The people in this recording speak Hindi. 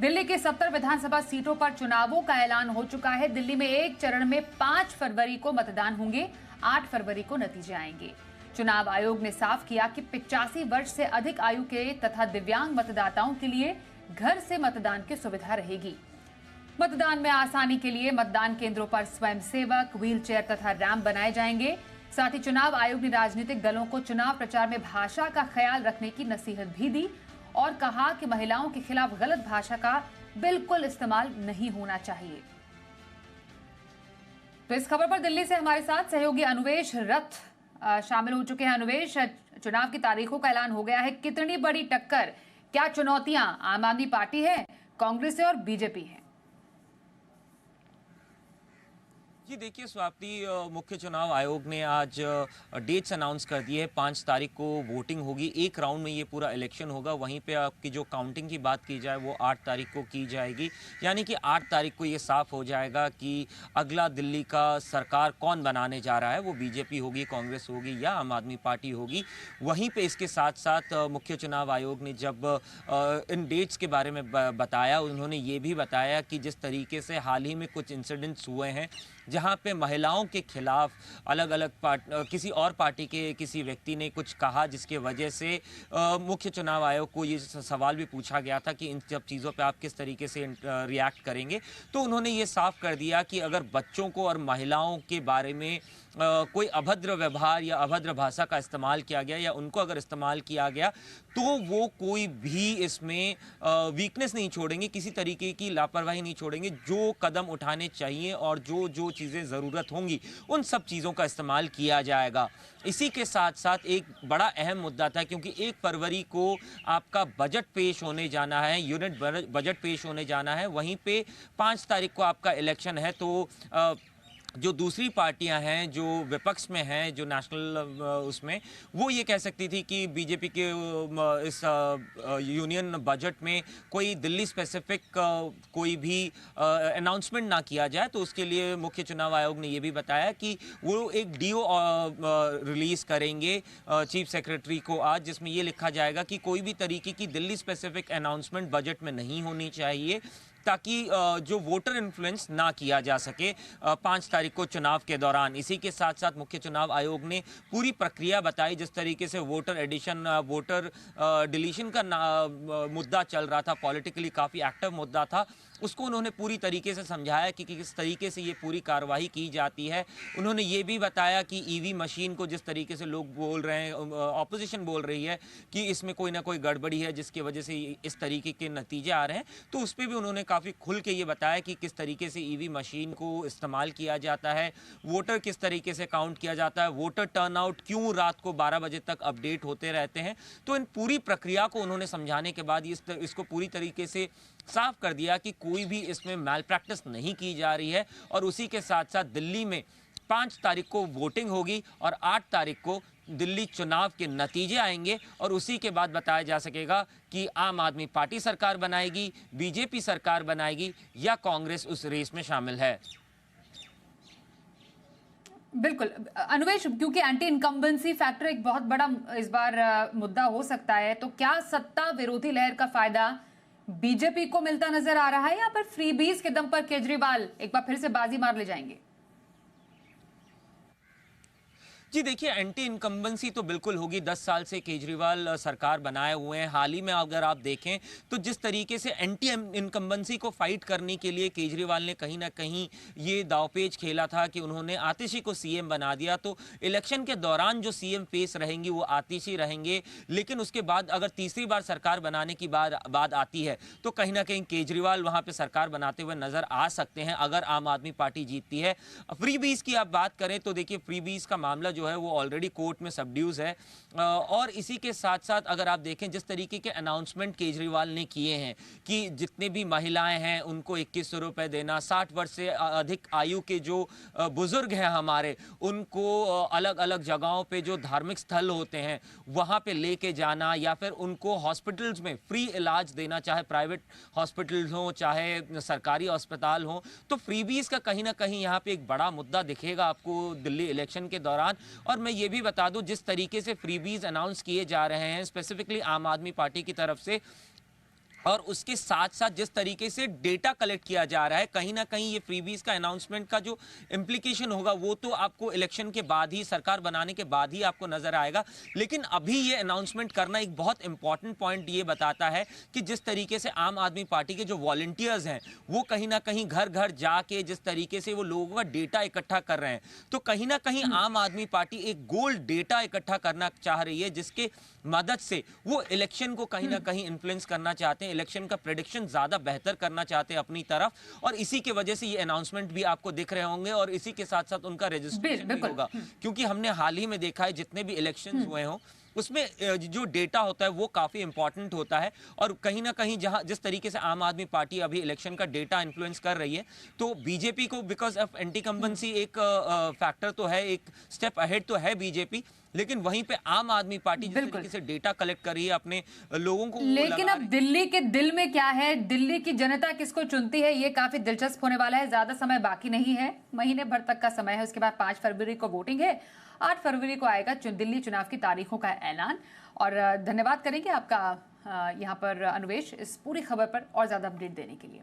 दिल्ली की 70 विधानसभा सीटों पर चुनावों का ऐलान हो चुका है। दिल्ली में एक चरण में 5 फरवरी को मतदान होंगे, 8 फरवरी को नतीजे आएंगे। चुनाव आयोग ने साफ किया कि 85 वर्ष से अधिक आयु के तथा दिव्यांग मतदाताओं के लिए घर से मतदान की सुविधा रहेगी। मतदान में आसानी के लिए मतदान केंद्रों पर स्वयंसेवक, व्हीलचेयर तथा रैंप बनाए जाएंगे। साथ ही चुनाव आयोग ने राजनीतिक दलों को चुनाव प्रचार में भाषा का ख्याल रखने की नसीहत भी दी और कहा कि महिलाओं के खिलाफ गलत भाषा का बिल्कुल इस्तेमाल नहीं होना चाहिए। तो इस खबर पर दिल्ली से हमारे साथ सहयोगी अनुवेश रथ शामिल हो चुके हैं। अनुवेश, चुनाव की तारीखों का ऐलान हो गया है, कितनी बड़ी टक्कर, क्या चुनौतियां आम आदमी पार्टी है, कांग्रेस है और बीजेपी है? जी देखिए स्वाति, मुख्य चुनाव आयोग ने आज डेट्स अनाउंस कर दी है। 5 तारीख को वोटिंग होगी, एक राउंड में ये पूरा इलेक्शन होगा। वहीं पे आपकी जो काउंटिंग की बात की जाए वो 8 तारीख को की जाएगी। यानी कि 8 तारीख को ये साफ हो जाएगा कि अगला दिल्ली का सरकार कौन बनाने जा रहा है, वो बीजेपी होगी, कांग्रेस होगी या आम आदमी पार्टी होगी। वहीं पर इसके साथ साथ मुख्य चुनाव आयोग ने जब इन डेट्स के बारे में बताया, उन्होंने ये भी बताया कि जिस तरीके से हाल ही में कुछ इंसिडेंट्स हुए हैं जहां पे महिलाओं के खिलाफ अलग अलग किसी और पार्टी के किसी व्यक्ति ने कुछ कहा, जिसके वजह से मुख्य चुनाव आयोग को ये सवाल भी पूछा गया था कि इन सब चीज़ों पे आप किस तरीके से रिएक्ट करेंगे। तो उन्होंने ये साफ कर दिया कि अगर बच्चों को और महिलाओं के बारे में कोई अभद्र व्यवहार या अभद्र भाषा का इस्तेमाल किया गया या उनको अगर इस्तेमाल किया गया तो वो कोई भी इसमें वीकनेस नहीं छोड़ेंगे, किसी तरीके की लापरवाही नहीं छोड़ेंगे। जो कदम उठाने चाहिए और जो जो चीज़ें ज़रूरत होंगी उन सब चीज़ों का इस्तेमाल किया जाएगा। इसी के साथ साथ एक बड़ा अहम मुद्दा था, क्योंकि 1 फरवरी को आपका बजट पेश होने जाना है, यूनिट बजट पेश होने जाना है। वहीं पे 5 तारीख को आपका इलेक्शन है। तो जो दूसरी पार्टियां हैं जो विपक्ष में हैं, जो नेशनल उसमें, वो ये कह सकती थी कि बीजेपी के इस यूनियन बजट में कोई दिल्ली स्पेसिफिक कोई भी अनाउंसमेंट ना किया जाए। तो उसके लिए मुख्य चुनाव आयोग ने ये भी बताया कि वो एक डीओ रिलीज़ करेंगे चीफ सेक्रेटरी को आज, जिसमें ये लिखा जाएगा कि कोई भी तरीके की दिल्ली स्पेसिफिक अनाउंसमेंट बजट में नहीं होनी चाहिए, ताकि जो वोटर इन्फ्लुएंस ना किया जा सके 5 तारीख को चुनाव के दौरान। इसी के साथ साथ मुख्य चुनाव आयोग ने पूरी प्रक्रिया बताई, जिस तरीके से वोटर एडिशन, वोटर डिलीशन का मुद्दा चल रहा था, पॉलिटिकली काफ़ी एक्टिव मुद्दा था, उसको उन्होंने पूरी तरीके से समझाया कि किस तरीके से ये पूरी कार्रवाई की जाती है। उन्होंने ये भी बताया कि ईवी मशीन को जिस तरीके से लोग बोल रहे हैं, ऑपोजिशन बोल रही है कि इसमें कोई ना कोई गड़बड़ी है जिसकी वजह से इस तरीके के नतीजे आ रहे हैं, तो उस पर भी उन्होंने काफ़ी खुल के ये बताया कि किस तरीके से ईवी मशीन को इस्तेमाल किया जाता है, वोटर किस तरीके से काउंट किया जाता है, वोटर टर्नआउट क्यों रात को 12 बजे तक अपडेट होते रहते हैं। तो इन पूरी प्रक्रिया को उन्होंने समझाने के बाद इसको पूरी तरीके से साफ कर दिया कि कोई भी इसमें मैल प्रैक्टिस नहीं की जा रही है। और उसी के साथ साथ दिल्ली में 5 तारीख को वोटिंग होगी और 8 तारीख को दिल्ली चुनाव के नतीजे आएंगे और उसी के बाद बताया जा सकेगा कि आम आदमी पार्टी सरकार बनाएगी, बीजेपी सरकार बनाएगी या कांग्रेस उस रेस में शामिल है। बिल्कुल अनुवेश, क्योंकि एंटी इनकम्बेंसी फैक्टर एक बहुत बड़ा इस बार मुद्दा हो सकता है, तो क्या सत्ता विरोधी लहर का फायदा बीजेपी को मिलता नजर आ रहा है या फिर फ्रीबीज के दम पर केजरीवाल एक बार फिर से बाजी मार ले जाएंगे? जी देखिए, एंटी इनकम्बेंसी तो बिल्कुल होगी। 10 साल से केजरीवाल सरकार बनाए हुए हैं। हाल ही में अगर आप देखें तो जिस तरीके से एंटी इनकम्बेंसी को फाइट करने के लिए केजरीवाल ने कहीं ना कहीं ये दावपेच खेला था कि उन्होंने आतिशी को सीएम बना दिया, तो इलेक्शन के दौरान जो सीएम फेस रहेंगी वो आतिशी रहेंगे, लेकिन उसके बाद अगर तीसरी बार सरकार बनाने की बात आती है तो कहीं ना कहीं केजरीवाल वहाँ पर सरकार बनाते हुए नजर आ सकते हैं अगर आम आदमी पार्टी जीतती है। फ्रीबीज की आप बात करें तो देखिए, फ्रीबीज का मामला जो है वो ऑलरेडी कोर्ट में सबड्यूज है। और इसी के साथ साथ अगर आप देखें जिस तरीके के अनाउंसमेंट केजरीवाल ने किए हैं कि जितने भी महिलाएं हैं उनको 2100 रुपए देना, 60 वर्ष से अधिक आयु के जो बुजुर्ग हैं हमारे, उनको अलग अलग जगहों पे जो धार्मिक स्थल होते हैं वहां पे लेके जाना, या फिर उनको हॉस्पिटल्स में फ्री इलाज देना, चाहे प्राइवेट हॉस्पिटल्स हो चाहे सरकारी अस्पताल हो। तो फ्रीबीज का कहीं ना कहीं यहाँ पे एक बड़ा मुद्दा दिखेगा आपको दिल्ली इलेक्शन के दौरान। और मैं ये भी बता दूं, जिस तरीके से फ्रीबीज अनाउंस किए जा रहे हैं स्पेसिफिकली आम आदमी पार्टी की तरफ से, और उसके साथ साथ जिस तरीके से डेटा कलेक्ट किया जा रहा है, कहीं ना कहीं ये फ्रीबीज का अनाउंसमेंट का जो इम्प्लीकेशन होगा वो तो आपको इलेक्शन के बाद ही, सरकार बनाने के बाद ही आपको नजर आएगा। लेकिन अभी ये अनाउंसमेंट करना एक बहुत इंपॉर्टेंट पॉइंट ये बताता है कि जिस तरीके से आम आदमी पार्टी के जो वॉलंटियर्स हैं वो कहीं ना कहीं घर घर जाके जिस तरीके से वो लोगों का डेटा इकट्ठा कर रहे हैं, तो कहीं ना कहीं आम आदमी पार्टी एक गोल्ड डेटा इकट्ठा करना चाह रही है, जिसके मदद से वो इलेक्शन को कहीं ना कहीं इन्फ्लुएंस करना चाहते हैं, इलेक्शन का प्रेडिक्शन ज्यादा बेहतर करना चाहते हैं अपनी तरफ। और इसी की वजह से ये अनाउंसमेंट भी आपको दिख रहे होंगे और इसी के साथ साथ उनका रजिस्ट्रेशन भी होगा, क्योंकि हमने हाल ही में देखा है जितने भी इलेक्शंस हुए हों उसमें जो डेटा होता है वो काफी इंपॉर्टेंट होता है। और कहीं ना कहीं जहां जिस तरीके से आम आदमी पार्टी अभी इलेक्शन का डेटा इन्फ्लुएंस कर रही है, तो बीजेपी को बिकॉज ऑफ एंटी कंबेंसी एक फैक्टर तो है, एक स्टेप अहेड तो है बीजेपी, लेकिन वहीं पे आम आदमी पार्टी जिस तरीके से डेटा कलेक्ट कर रही है अपने लोगों को, लेकिन अब दिल्ली के दिल में क्या है, दिल्ली की जनता किसको चुनती है, ये काफी दिलचस्प होने वाला है। ज्यादा समय बाकी नहीं है, महीने भर तक का समय है। उसके बाद 5 फरवरी को वोटिंग है, 8 फरवरी को आएगा दिल्ली चुनाव की तारीखों का ऐलान। और धन्यवाद करेंगे आपका यहाँ पर अनुवेश, इस पूरी खबर पर और ज्यादा अपडेट देने के लिए।